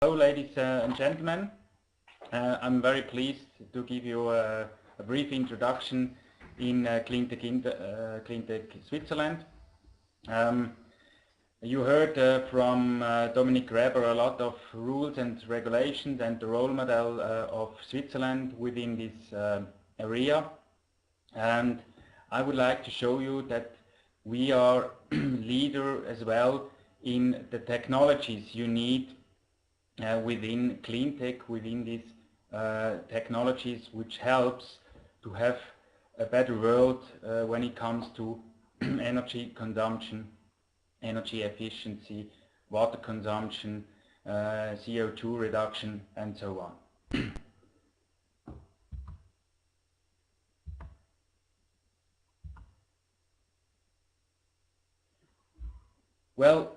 Hello ladies and gentlemen, I'm very pleased to give you a brief introduction in Cleantech Switzerland. You heard from Dominic Reber a lot of rules and regulations and the role model of Switzerland within this area, and I would like to show you that we are leader as well in the technologies you need within cleantech, within these technologies, which helps to have a better world when it comes to energy consumption, energy efficiency, water consumption, CO2 reduction, and so on. Well,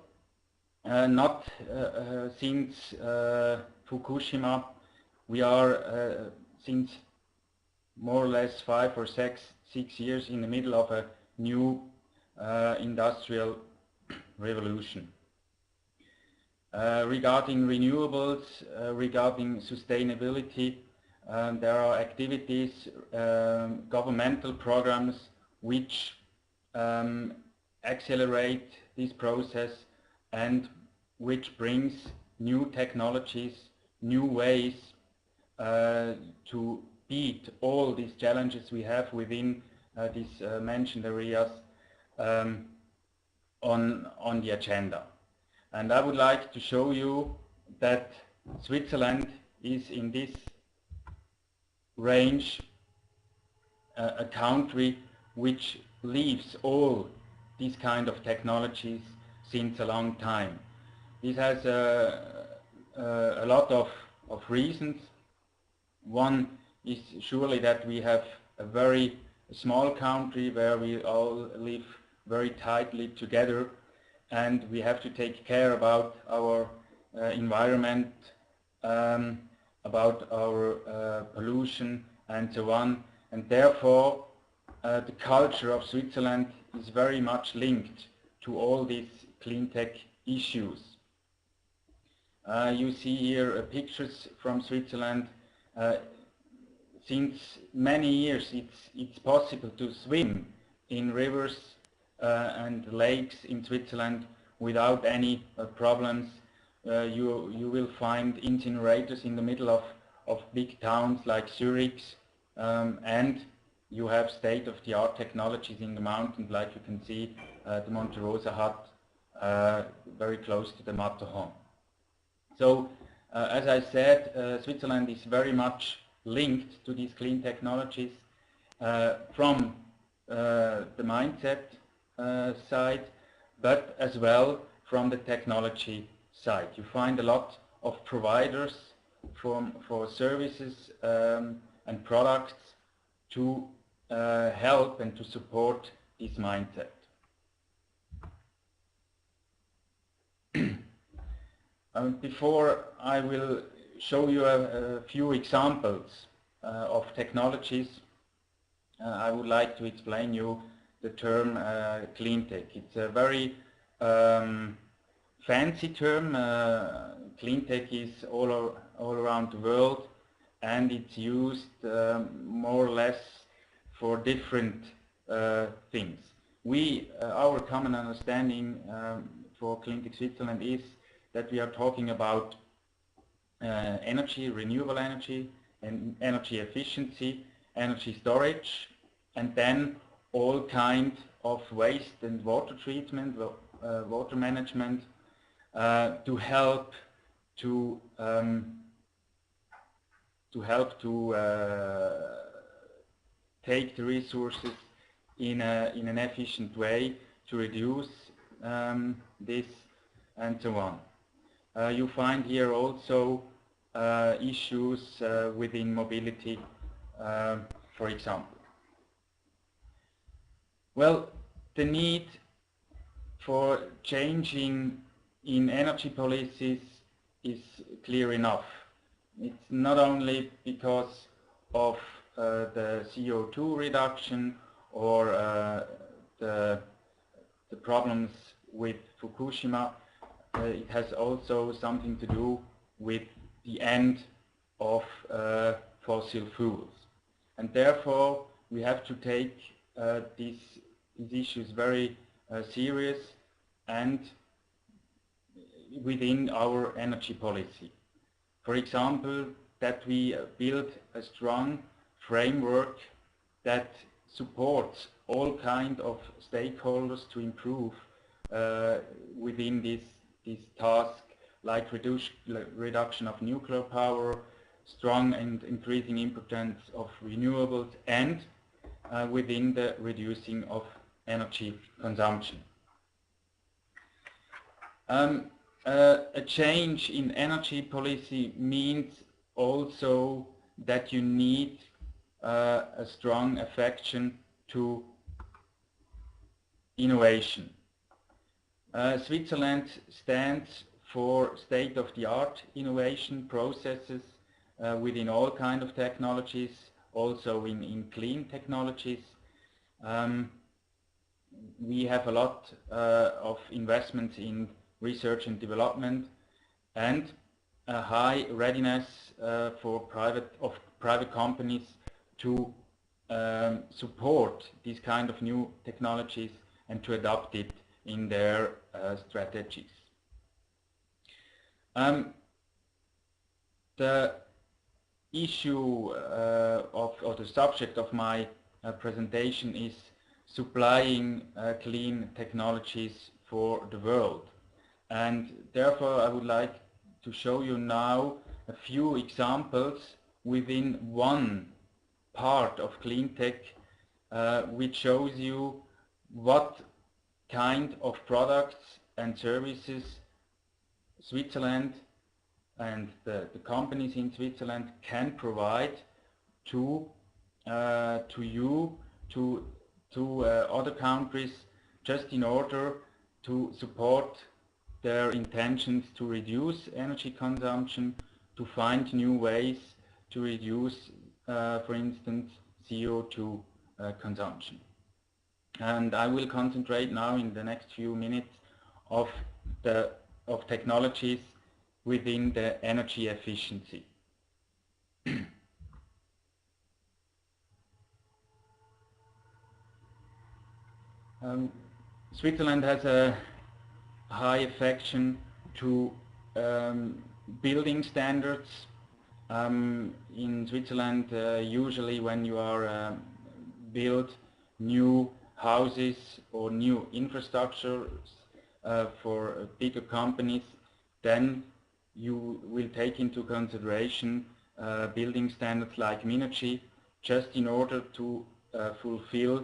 not since Fukushima. We are since more or less 5 or 6 years in the middle of a new industrial revolution. Regarding renewables, regarding sustainability, there are activities, governmental programs which accelerate this process and which brings new technologies, new ways to beat all these challenges we have within these mentioned areas on the agenda. And I would like to show you that Switzerland is in this range a country which leaves all these kind of technologies since a long time. This has a lot of reasons. One is surely that we have a very small country where we all live very tightly together, and we have to take care about our environment, about our pollution and so on, and therefore the culture of Switzerland is very much linked to all these cleantech issues. You see here pictures from Switzerland. Since many years it's possible to swim in rivers and lakes in Switzerland without any problems. You will find incinerators in the middle of big towns like Zurich, and you have state-of-the-art technologies in the mountains, like you can see the Monte Rosa hut very close to the Matterhorn. So as I said, Switzerland is very much linked to these clean technologies from the mindset side, but as well from the technology side. You find a lot of providers for services and products to help and to support this mindset. Before I will show you a few examples of technologies, I would like to explain you the term cleantech. It's a very fancy term. Cleantech is all around the world, and it's used more or less for different things. Our common understanding for Cleantech Switzerland is that we are talking about energy, renewable energy, and energy efficiency, energy storage, and then all kinds of waste and water treatment, water management, to help to take the resources in an efficient way, to reduce this, and so on. You find here also issues within mobility, for example. Well, the need for changing in energy policies is clear enough. It's not only because of the CO2 reduction or the problems with Fukushima. It has also something to do with the end of fossil fuels. And therefore we have to take these issues very serious and within our energy policy. For example, that we build a strong framework that supports all kinds of stakeholders to improve within this task, like reduction of nuclear power, strong and increasing importance of renewables, and within the reducing of energy consumption. A change in energy policy means also that you need a strong affection to innovation. Switzerland stands for state-of-the-art innovation processes within all kinds of technologies, also in clean technologies. We have a lot of investments in research and development and a high readiness for private companies to support these kind of new technologies and to adopt it in their strategies. The issue or the subject of my presentation is supplying clean technologies for the world. And therefore I would like to show you now a few examples within one part of clean tech which shows you what kind of products and services Switzerland and the companies in Switzerland can provide to you, to other countries, just in order to support their intentions to reduce energy consumption, to find new ways to reduce, for instance, CO2 consumption. And I will concentrate now in the next few minutes of technologies within the energy efficiency. Switzerland has a high affection to building standards. In Switzerland, usually when you are build new houses or new infrastructures for bigger companies, then you will take into consideration building standards like Minergie, just in order to fulfill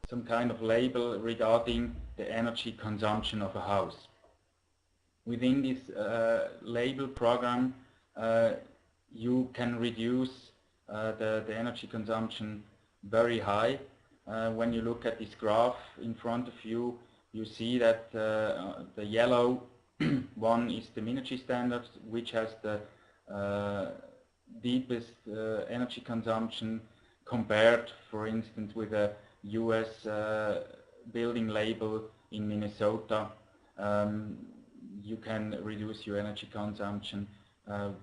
some kind of label regarding the energy consumption of a house. Within this label program, you can reduce the energy consumption very high. When you look at this graph in front of you, you see that the yellow one is the Minergie standard, which has the deepest energy consumption compared, for instance, with a US building label in Minnesota. You can reduce your energy consumption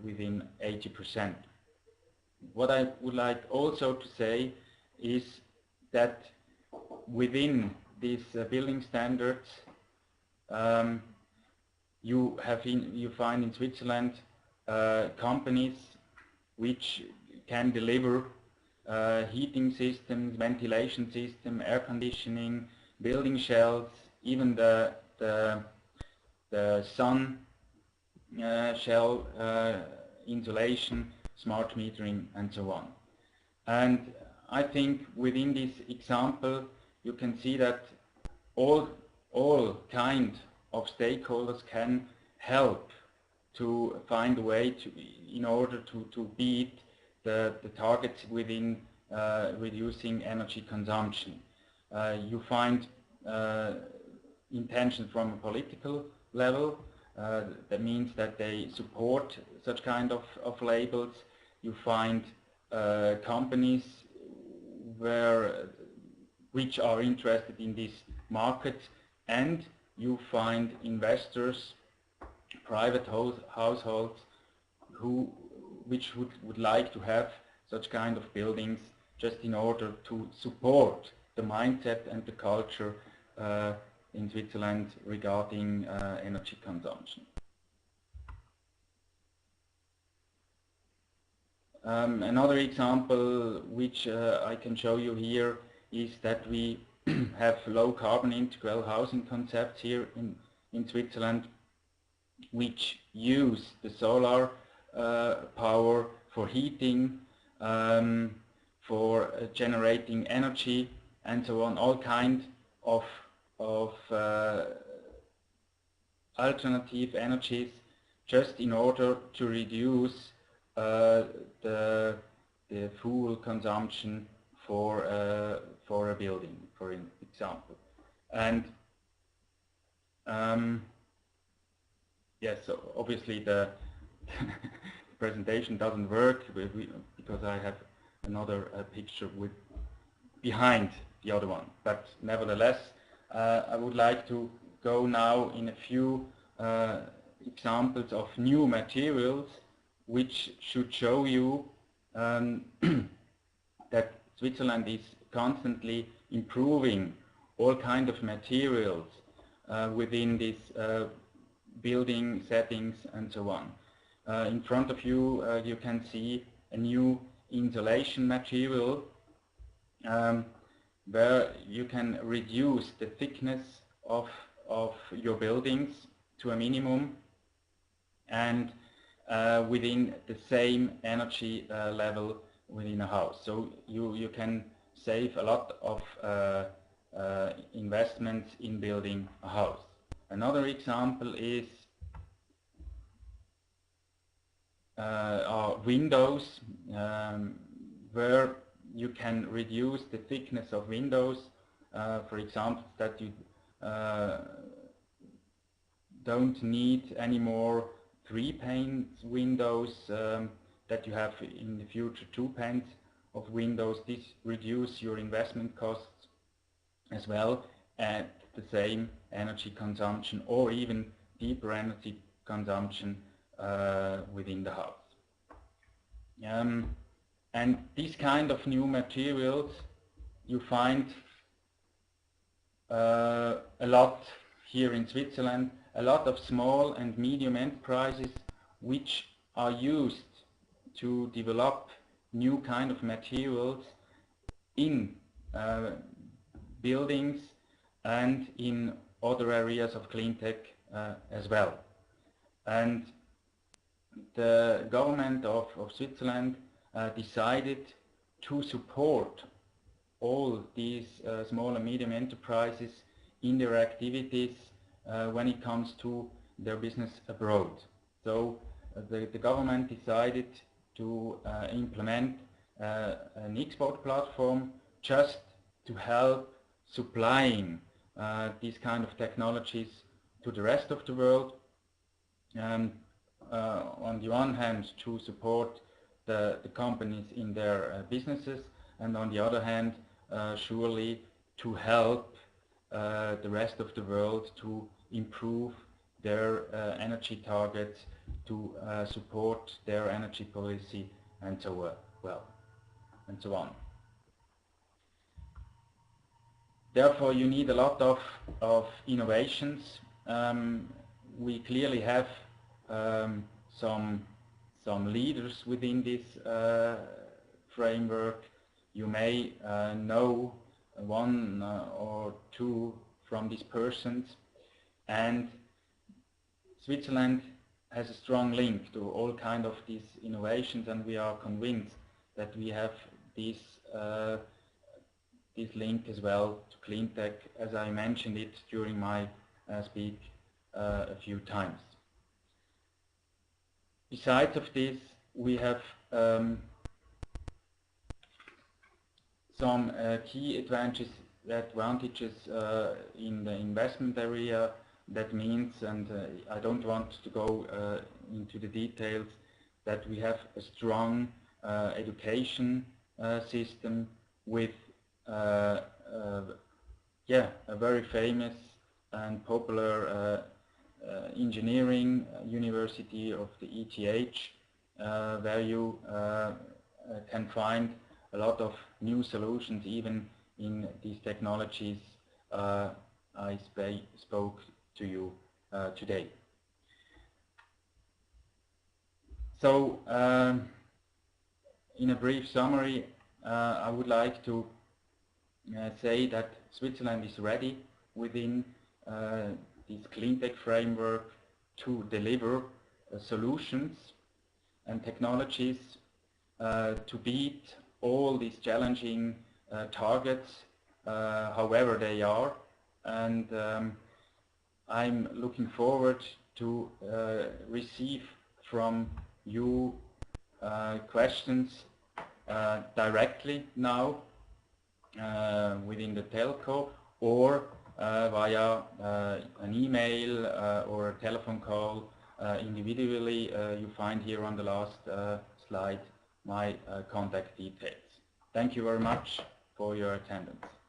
within 80%. What I would like also to say is that within these building standards, you find in Switzerland companies which can deliver heating systems, ventilation system, air conditioning, building shells, even the sun shell insulation, smart metering, and so on. And I think within this example you can see that all kind of stakeholders can help to find a way in order to beat the targets within reducing energy consumption. You find intention from a political level. That means that they support such kind of labels. You find companies which are interested in this market, and you find investors private households which would like to have such kind of buildings, just in order to support the mindset and the culture in Switzerland regarding energy consumption. Another example which I can show you here is that we have low carbon integral housing concepts here in Switzerland, which use the solar power for heating, for generating energy, and so on, all kind of alternative energies, just in order to reduce the fuel consumption for a building, for example. And yes, so obviously the presentation doesn't work because I have another picture with behind the other one. But nevertheless, I would like to go now in a few examples of new materials which should show you that Switzerland is constantly improving all kinds of materials within these building settings and so on. In front of you, you can see a new insulation material where you can reduce the thickness of your buildings to a minimum, and within the same energy level within a house. So you can save a lot of investments in building a house. Another example is our windows, where you can reduce the thickness of windows. For example, that you don't need any more 3-pane windows, that you have in the future 2 panes of windows. This reduces your investment costs as well at the same energy consumption, or even deeper energy consumption within the house. And these kind of new materials you find a lot here in Switzerland, a lot of small and medium enterprises which are used to develop new kind of materials in buildings and in other areas of clean tech as well. And the government of Switzerland decided to support all these small and medium enterprises in their activities when it comes to their business abroad. So the government decided to implement an export platform just to help supplying these kind of technologies to the rest of the world. On the one hand, to support the companies in their businesses, and on the other hand, surely to help the rest of the world to improve their energy targets, to support their energy policy, and so on. Therefore, you need a lot of innovations. We clearly have some leaders within this framework. You may know one or two from these persons, and Switzerland has a strong link to all kind of these innovations, and we are convinced that we have this link as well to clean tech, as I mentioned it during my speak a few times. Besides of this, we have some key advantages in the investment area. That means, and I don't want to go into the details, that we have a strong education system with a very famous and popular Engineering University of the ETH, where you can find a lot of new solutions even in these technologies I spoke to you today. So, in a brief summary, I would like to say that Switzerland is ready within this cleantech framework to deliver solutions and technologies to beat all these challenging targets, however they are. And I'm looking forward to receive from you questions directly now within the telco, or via an email or a telephone call individually. You find here on the last slide my contact details. Thank you very much for your attendance.